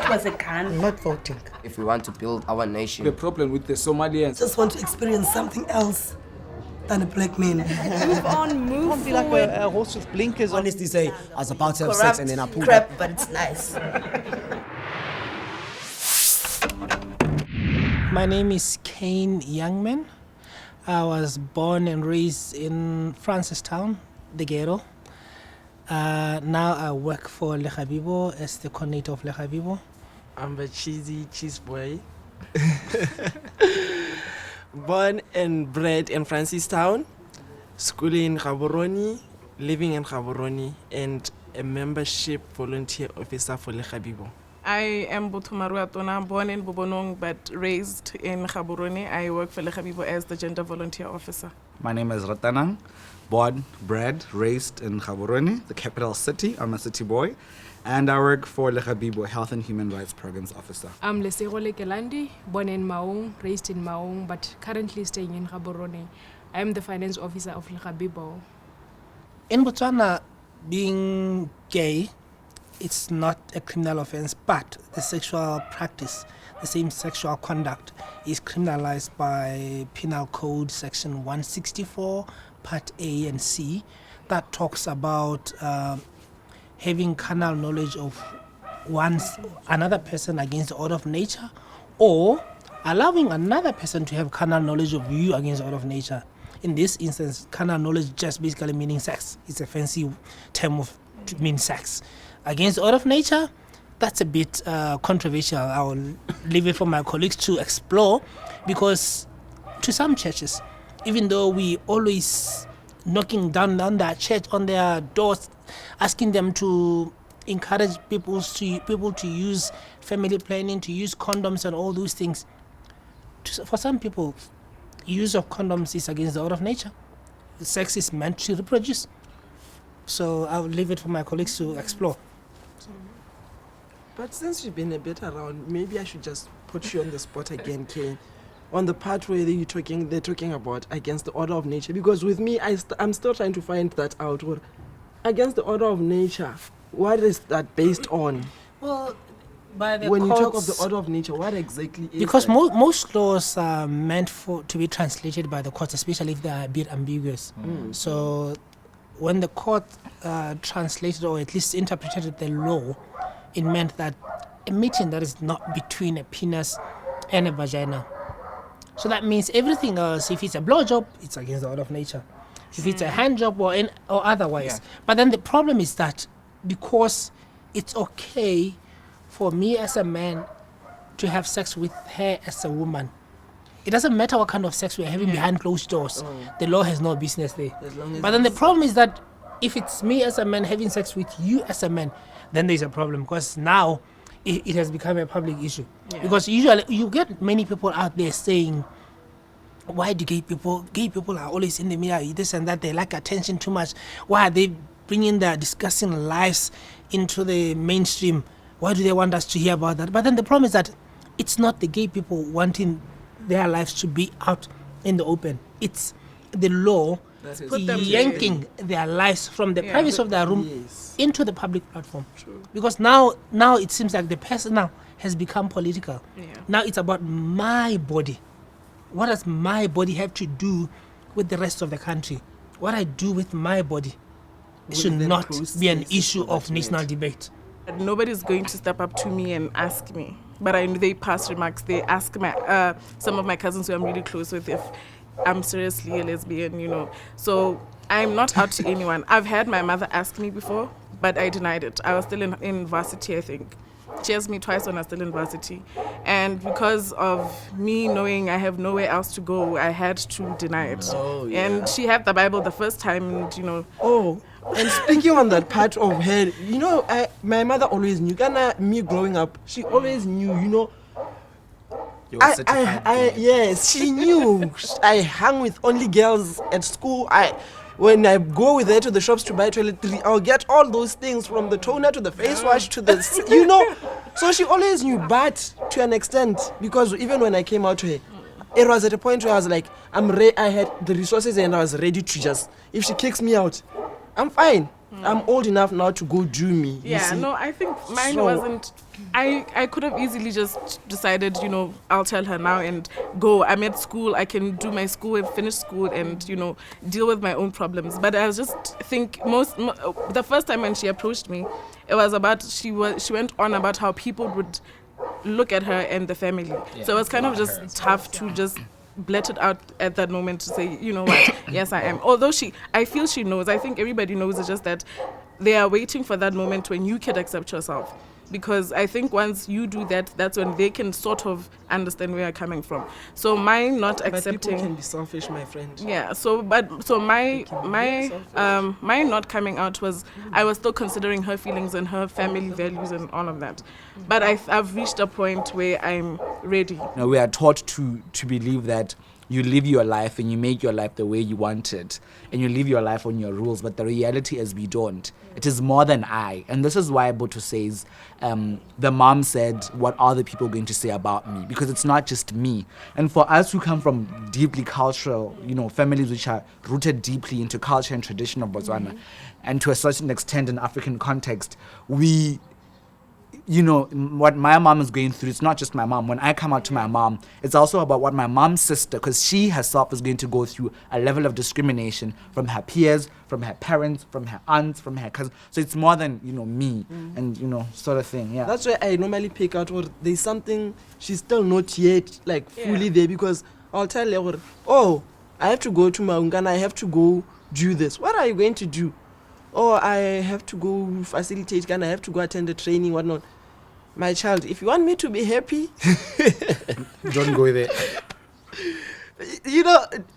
was a gun. I'm not voting. If we want to build our nation. The problem with the Somalians. Just want to experience something else than a black man. Move on, move Can't be like forward. a horse with blinkers on. Honestly say, I was about to have sex Corrupt and then I pulled crap, up. but it's nice. My name is Kane Youngman. I was born and raised in Francistown, the ghetto. Now I work for Le Habibo as the coordinator of Le Habibo. I'm a cheesy cheese boy. Born and bred in Francistown, schooling in Gaborone, living in Gaborone, and a membership volunteer officer for Le Habibo. I am Botumaru Atona, born in Bobonong but raised in Gaborone. I work for Le Habibo as the gender volunteer officer. My name is Ratanang, born, bred, raised in Gaborone, the capital city. I'm a city boy. And I work for Le Habibo, Health and Human Rights Programs Officer. I'm Lesegole Kelandi, born in Maung, raised in Maung, but currently staying in Gaborone. I am the finance officer of Le Habibo. In Botswana, being gay, it's not a criminal offense, but the sexual practice, the same sexual conduct, is criminalized by Penal Code Section 164, Part A and C, that talks about having carnal knowledge of another person against the order of nature, or allowing another person to have carnal knowledge of you against the order of nature. In this instance, carnal knowledge just basically meaning sex. It's a fancy term to mean sex. Against the order of nature, that's a bit controversial. I will leave it for my colleagues to explore, because to some churches, even though we always knocking down their church, on their doors, asking them to encourage people to use family planning, to use condoms and all those things, for some people, use of condoms is against the order of nature. Sex is meant to reproduce. So I will leave it for my colleagues to explore. But since you've been a bit around, maybe I should just put you on the spot again, Kane. On the part where they're talking about against the order of nature. Because with me, I'm still trying to find that out. Against the order of nature, what is that based on? Well, by the when courts, you talk of the order of nature, what exactly is because that? most laws are meant to be translated by the courts, especially if they are a bit ambiguous. So when the court translated or at least interpreted the law, it meant that a meeting that is not between a penis and a vagina. So that means everything else, if it's a blowjob, it's against the order of nature. If it's a hand job or otherwise. Yeah. But then the problem is that because it's okay for me as a man to have sex with her as a woman, it doesn't matter what kind of sex we're having behind closed doors. The law has no business there. But then the problem is that if it's me as a man having sex with you as a man, then there's a problem, because now it has become a public issue. Yeah. Because usually you get many people out there saying, why do gay people are always in the media, this and that, they like attention too much. Why are they bringing their disgusting lives into the mainstream? Why do they want us to hear about that? But then the problem is that it's not the gay people wanting their lives to be out in the open. It's the law yanking their lives from the privacy of their room into the public platform. True. Because now it seems like the person now has become political. Yeah. Now it's about my body. What does my body have to do with the rest of the country? What I do with my body should not be an issue of national debate. Nobody's going to step up to me and ask me. But I know they pass remarks. They ask some of my cousins who I'm really close with if I'm seriously a lesbian, So I'm not out to anyone. I've had my mother ask me before, but I denied it. I was still in varsity, I think. She asked me twice when I was still in varsity. And because of me knowing I have nowhere else to go, I had to deny it. And she had the Bible the first time, and, And speaking on that part of her, my mother always knew. Me growing up, she always knew, yes, she knew. I hung with only girls at school. When I go with her to the shops to buy toiletries, I'll get all those things from the toner to the face wash to the, So she always knew, but to an extent, because even when I came out to her, it was at a point where I was like, I had the resources and I was ready to just, if she kicks me out, I'm fine. I'm old enough now to go do me. you Yeah, see. no, I think mine So- wasn't. I could have easily just decided, I'll tell her now and go. I'm at school. I can do my school and finish school and deal with my own problems. But I was just think the first time when she approached me, it was about she went on about how people would look at her and the family. So it was kind of just tough to just blurt it out at that moment to say, you know what, yes I am. Although I feel she knows. I think everybody knows. It's just that they are waiting for that moment when you can accept yourself. Because I think once you do that, that's when they can sort of understand where you're coming from. So mine not But people accepting. can be selfish, my friend. Yeah. So my not coming out was I was still considering her feelings and her family values and all of that. But I've reached a point where I'm ready. We are taught to believe that you live your life and you make your life the way you want it, and you live your life on your rules. But the reality is we don't. It is more than I. And this is why Boto says, the mom said, what are the people going to say about me? Because it's not just me. And for us who come from deeply cultural, families which are rooted deeply into culture and tradition of Botswana, and to a certain extent in African context, we what my mom is going through, it's not just my mom. When I come out to my mom, it's also about what my mom's sister, because she herself is going to go through a level of discrimination from her peers, from her parents, from her aunts, from her cousins. So it's more than, me and, sort of thing, yeah. That's why I normally pick out or there's something she's still not yet fully there, because I'll tell her, oh, I have to go to Maungana, I have to go do this. What are you going to do? Oh, I have to go facilitate, and I have to go attend the training, whatnot. My child, if you want me to be happy, Don't go there.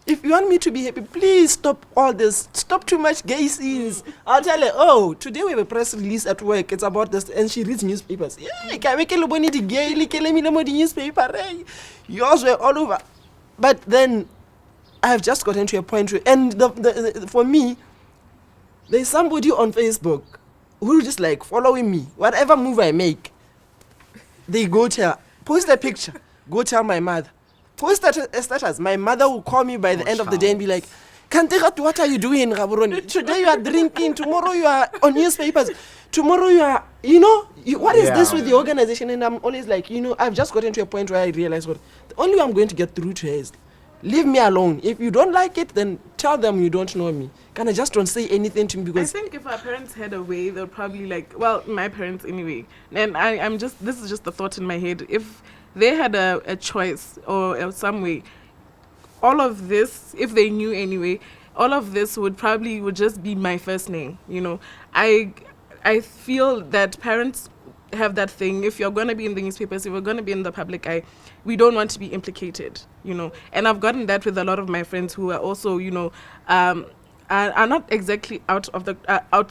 if you want me to be happy, please stop all this. Stop too much gay scenes. I'll tell her, oh, today we have a press release at work. It's about this. And she reads newspapers. Yeah, can we kill the gay, the newspaper. Yours were all over. But then I have just gotten to a point where, and for me, there's somebody on Facebook who just following me. Whatever move I make, they go tell, post a picture, go tell my mother. Post a status. My mother will call me by the end of the day and be like, Kantegat, what are you doing, Gaborone? Today you are drinking, tomorrow you are on newspapers, tomorrow you are, what is this with the organization? And I'm always like, I've just gotten to a point where I realize the only way I'm going to get through to her is, leave me alone. If you don't like it, then tell them you don't know me. I just don't say anything to me, because I think if our parents had a way, they'll probably my parents anyway. And this is just the thought in my head. If they had a choice or some way, all of this, if they knew anyway, all of this would just be my first name. I feel that parents have that thing. If you're going to be in the newspapers, if you're going to be in the public eye, we don't want to be implicated, And I've gotten that with a lot of my friends who are also, are not exactly out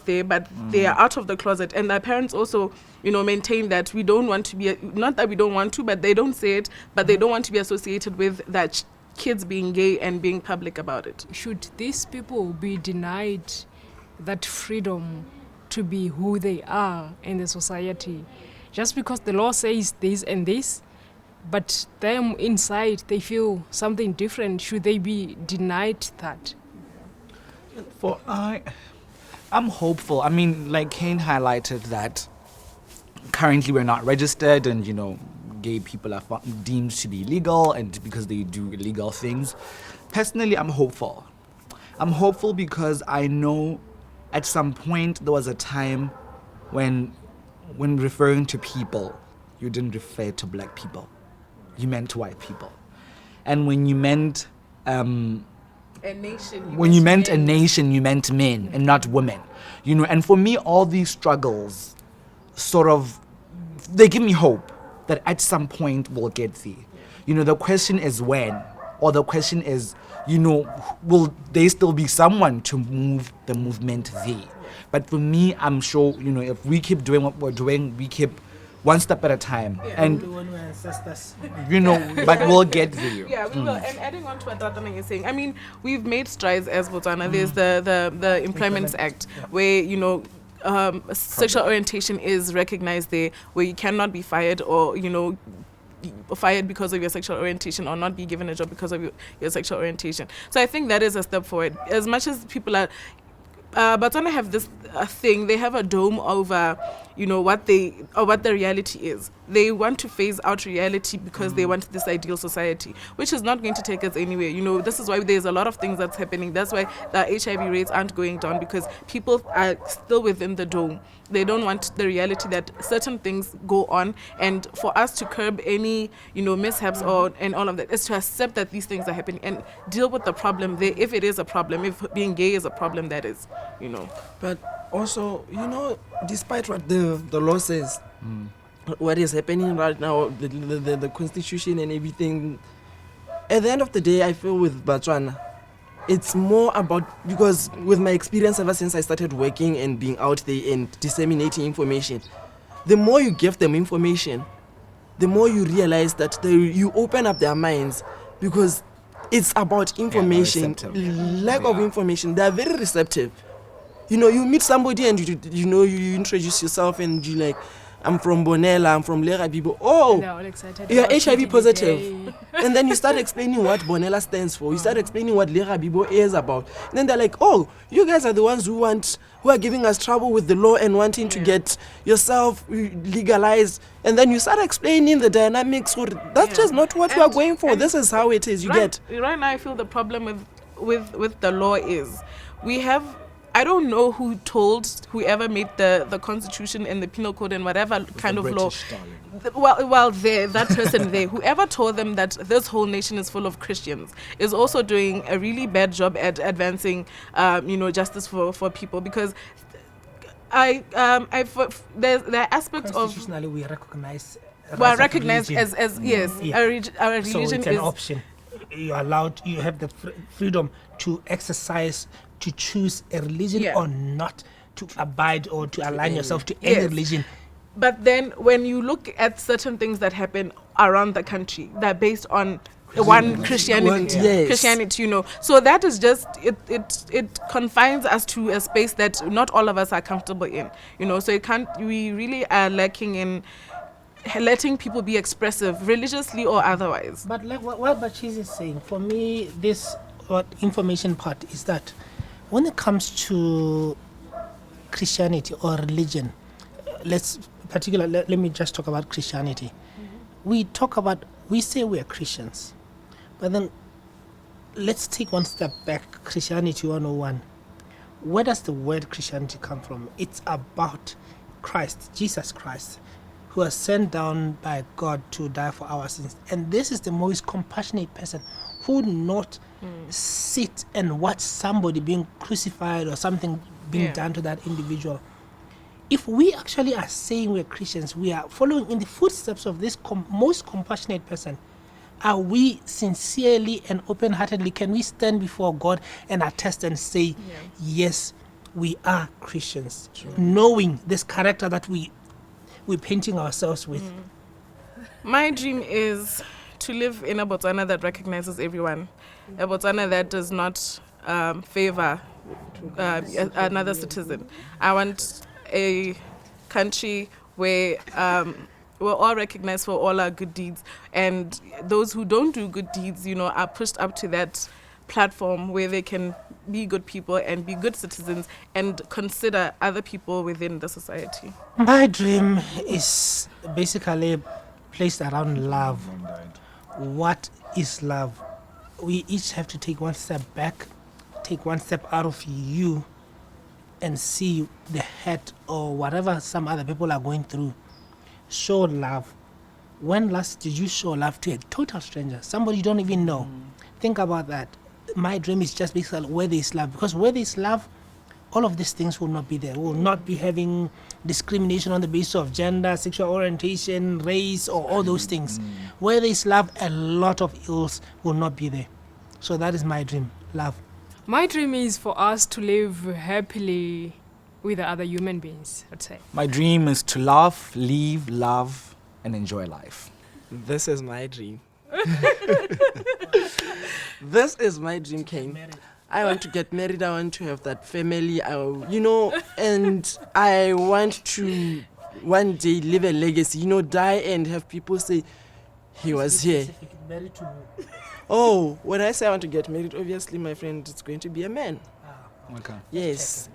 there, but they are out of the closet. And their parents also, maintain that we don't want to be, not that we don't want to, but they don't say it, but they don't want to be associated with that kids being gay and being public about it. Should these people be denied that freedom to be who they are in the society? Just because the law says this and this, but them inside, they feel something different. Should they be denied that? I'm hopeful. I mean, like Kane highlighted that currently we're not registered, and gay people are deemed to be illegal, and because they do illegal things. Personally, I'm hopeful. I'm hopeful because I know at some point there was a time when referring to people, you didn't refer to black people. You meant white people. And when you meant A nation. when you meant a nation, you meant men and not women. And for me, all these struggles they give me hope that at some point we'll get there. The question is when, or the question is, will there still be someone to move the movement there? But for me, I'm sure, if we keep doing what we're doing, we keep one step at a time. And but we'll get there. Yeah, we will. And adding on to what Ratana is saying, I mean, we've made strides as Botswana. There's the Employment Act, where, sexual orientation is recognized there, where you cannot be fired or, fired because of your sexual orientation, or not be given a job because of your sexual orientation. So I think that is a step forward. As much as people are Botswana have this thing. They have a dome over, what the reality is. They want to phase out reality because they want this ideal society, which is not going to take us anywhere. This is why there's a lot of things that's happening. That's why the HIV rates aren't going down, because people are still within the dome. They don't want the reality that certain things go on, and for us to curb any, mishaps and all of that is to accept that these things are happening and deal with the problem there, if it is a problem, if being gay is a problem, that is, But also, despite what the law says, what is happening right now, the constitution and everything, at the end of the day, I feel with Botswana, it's more about, because with my experience ever since I started working and being out there and disseminating information, the more you give them information, the more you realize that you open up their minds, because it's about information, lack of information. They are very receptive. You meet somebody and you introduce yourself and you like, I'm from Bonella, I'm from Lerabibo. Oh, They're all excited. you're about HIV it positive. today. And then you start explaining what Bonella stands for. You start explaining what Lerabibo is about. And then they're like, oh, you guys are the ones who are giving us trouble with the law and wanting to get yourself legalized. And then you start explaining the dynamics. That's just not what we are going for. This is how it is. Right now, I feel the problem with the law is we have. I don't know whoever made the Constitution and the Penal Code and whatever kind of law. That person there, whoever told them that this whole nation is full of Christians, is also doing a really bad job at advancing, justice for people. Because there are aspects of Constitutionally, we recognize. recognized as yes, a religion So it's an is option. You have the freedom to exercise, to choose a religion or not, to abide or to align yourself to any Yes. religion. But then when you look at certain things that happen around the country, they're based on one Christianity. Yes. Christianity, So that is just it confines us to a space that not all of us are comfortable in. So we really are lacking in letting people be expressive, religiously or otherwise. But like what Bachis is saying, for me, this information part is that when it comes to Christianity or religion, let me just talk about Christianity. We say we are Christians, but then let's take one step back. Christianity 101. Where does the word Christianity come from? It's about Christ, Jesus Christ, who was sent down by God to die for our sins. And this is the most compassionate person who would not sit and watch somebody being crucified or something being done to that individual. If we actually are saying we're Christians, we are following in the footsteps of this most compassionate person, are we sincerely and open-heartedly, can we stand before God and attest and say, yes, we are Christians, knowing this character that we're painting ourselves with? My dream is to live in a Botswana that recognizes everyone, a Botswana that does not favor another citizen. I want a country where we're all recognized for all our good deeds, and those who don't do good deeds, are pushed up to that platform where they can be good people and be good citizens and consider other people within the society. My dream is basically placed around love. What is love? We each have to take one step back, take one step out of you, and see the hurt or whatever some other people are going through. Show love. When last did you show love to a total stranger, somebody you don't even know? Think about that. My dream is just basically where there is love, because where there is love, all of these things will not be there. We will not be having discrimination on the basis of gender, sexual orientation, race, or all those things. Where there is love, a lot of ills will not be there. So that is my dream, love. My dream is for us to live happily with the other human beings, I'd say. My dream is to laugh, live, love, and enjoy life. This is my dream. This is my dream, Kane. I want to get married. I want to have that family. And I want to one day leave a legacy. Die and have people say he was here. Oh, when I say I want to get married, obviously, my friend, it's going to be a man. Okay. Yes.